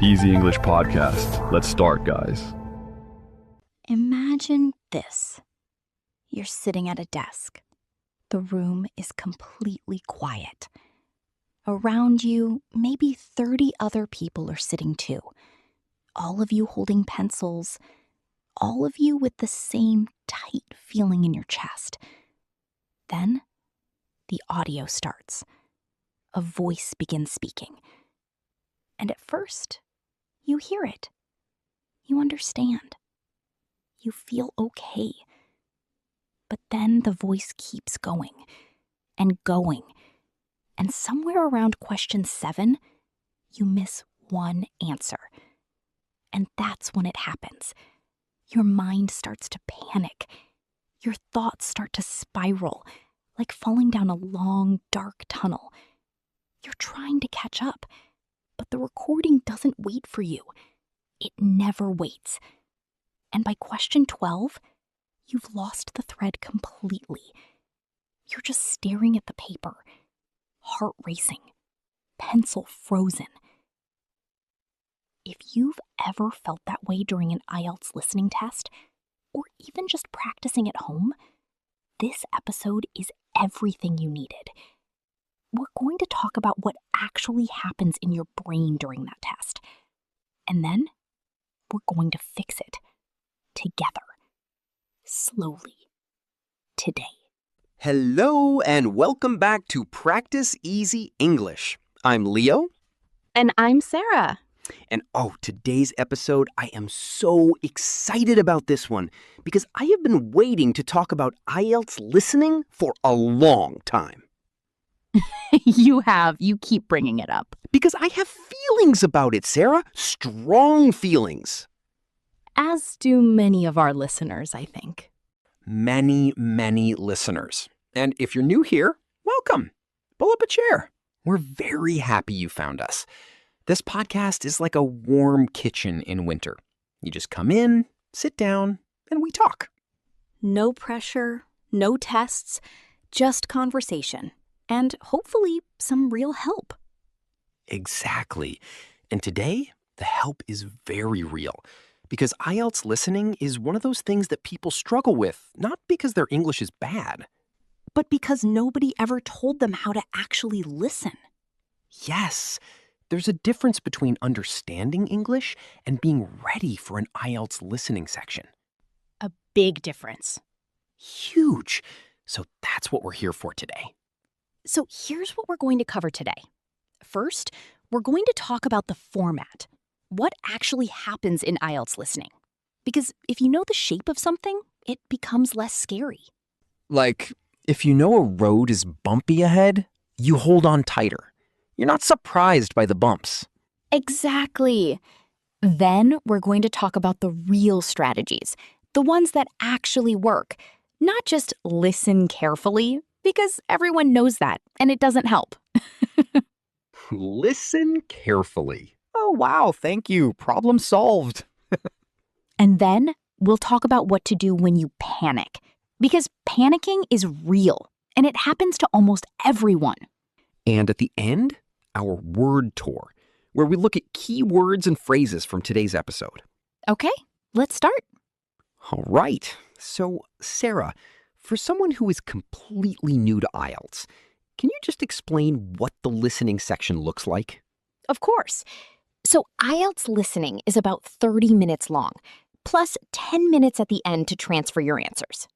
Easy English Podcast. Let's start, guys. Imagine this. You're sitting at a desk. The room is completely quiet. Around you, maybe 30 other people are sitting too. All of you holding pencils. All of you with the same tight feeling in your chest. Then, the audio starts. A voice begins speaking. And at first, you hear it. You understand. You feel okay. But then the voice keeps going and going. And somewhere around question 7, you miss one answer. And that's when it happens. Your mind starts to panic. Your thoughts start to spiral, like falling down a long, dark tunnel. You're trying to catch up, but the recording doesn't wait for you. It never waits. And by question 12, you've lost the thread completely. You're just staring at the paper, heart racing, pencil frozen. If you've ever felt that way during an IELTS listening test, or even just practicing at home, this episode is everything you needed. We're going to talk about what actually happens in your brain during that test. And then we're going to fix it together, slowly, today. Hello and welcome back to Practice Easy English. I'm Leo. And I'm Sarah. And today's episode, I am so excited about this one because I have been waiting to talk about IELTS listening for a long time. You have. You keep bringing it up. Because I have feelings about it, Sarah. Strong feelings. As do many of our listeners, I think. Many, many listeners. And if you're new here, welcome. Pull up a chair. We're very happy you found us. This podcast is like a warm kitchen in winter. You just come in, sit down, and we talk. No pressure, no tests, just conversation. And hopefully some real help. Exactly. And today, the help is very real. Because IELTS listening is one of those things that people struggle with, not because their English is bad. But because nobody ever told them how to actually listen. Yes, there's a difference between understanding English and being ready for an IELTS listening section. A big difference. Huge. So that's what we're here for today. So here's what we're going to cover today. First, we're going to talk about the format. What actually happens in IELTS listening? Because if you know the shape of something, it becomes less scary. Like, if you know a road is bumpy ahead, you hold on tighter. You're not surprised by the bumps. Exactly. Then we're going to talk about the real strategies, the ones that actually work, not just listen carefully, because everyone knows that, and it doesn't help. Listen carefully. Oh, wow, thank you. Problem solved. And then we'll talk about what to do when you panic, because panicking is real, and it happens to almost everyone. And at the end, our word tour, where we look at key words and phrases from today's episode. Okay, let's start. All right. So, Sarah, for someone who is completely new to IELTS, can you just explain what the listening section looks like? Of course. So IELTS listening is about 30 minutes long, plus 10 minutes at the end to transfer your answers.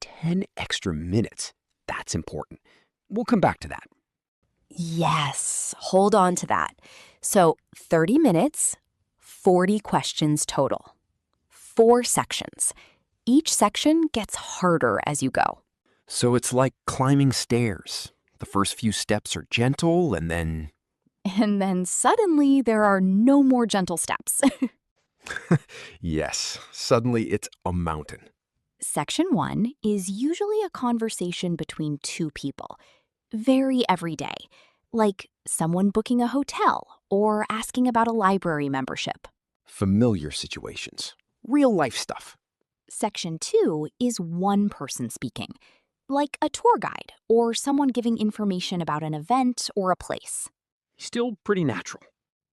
10 extra minutes. That's important. We'll come back to that. Yes, hold on to that. So 30 minutes, 40 questions total. 4 sections. Each section gets harder as you go. So it's like climbing stairs. The first few steps are gentle and then... And then suddenly there are no more gentle steps. Yes, suddenly it's a mountain. Section 1 is usually a conversation between 2 people. Very everyday, like someone booking a hotel or asking about a library membership. Familiar situations. Real life stuff. Section 2 is one person speaking, like a tour guide or someone giving information about an event or a place. Still pretty natural.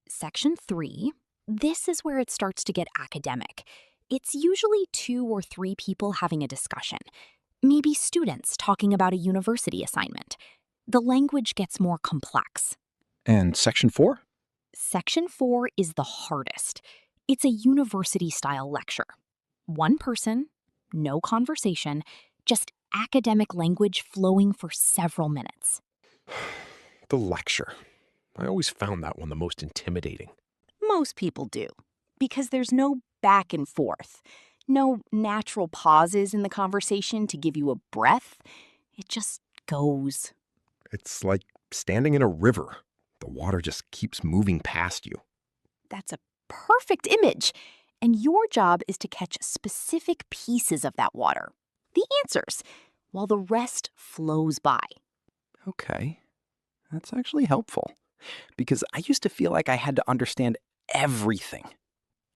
Section 3 This is where it starts to get academic. It's usually 2 or 3 people having a discussion, maybe students talking about a university assignment. The language gets more complex. And section 4? Section 4 is the hardest. It's a university-style lecture. One person, no conversation, just academic language flowing for several minutes. The lecture. I always found that one the most intimidating. Most people do, because there's no back and forth, no natural pauses in the conversation to give you a breath. It just goes. It's like standing in a river. The water just keeps moving past you. That's a perfect image. And your job is to catch specific pieces of that water, the answers, while the rest flows by. Okay, that's actually helpful. Because I used to feel like I had to understand everything.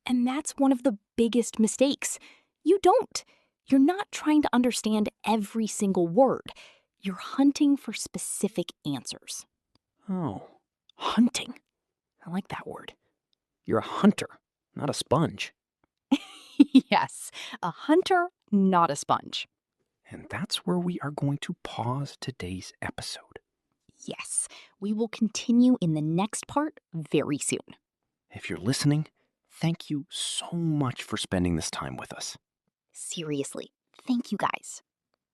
And that's one of the biggest mistakes. You don't. You're not trying to understand every single word. You're hunting for specific answers. Oh, hunting. I like that word. You're a hunter, not a sponge. Yes, a hunter, not a sponge. And that's where we are going to pause today's episode. Yes, we will continue in the next part very soon. If you're listening, thank you so much for spending this time with us. Seriously, thank you guys.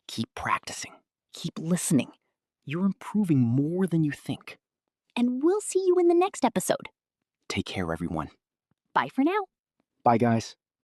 Keep practicing. Keep listening. You're improving more than you think. And we'll see you in the next episode. Take care, everyone. Bye for now. Bye, guys.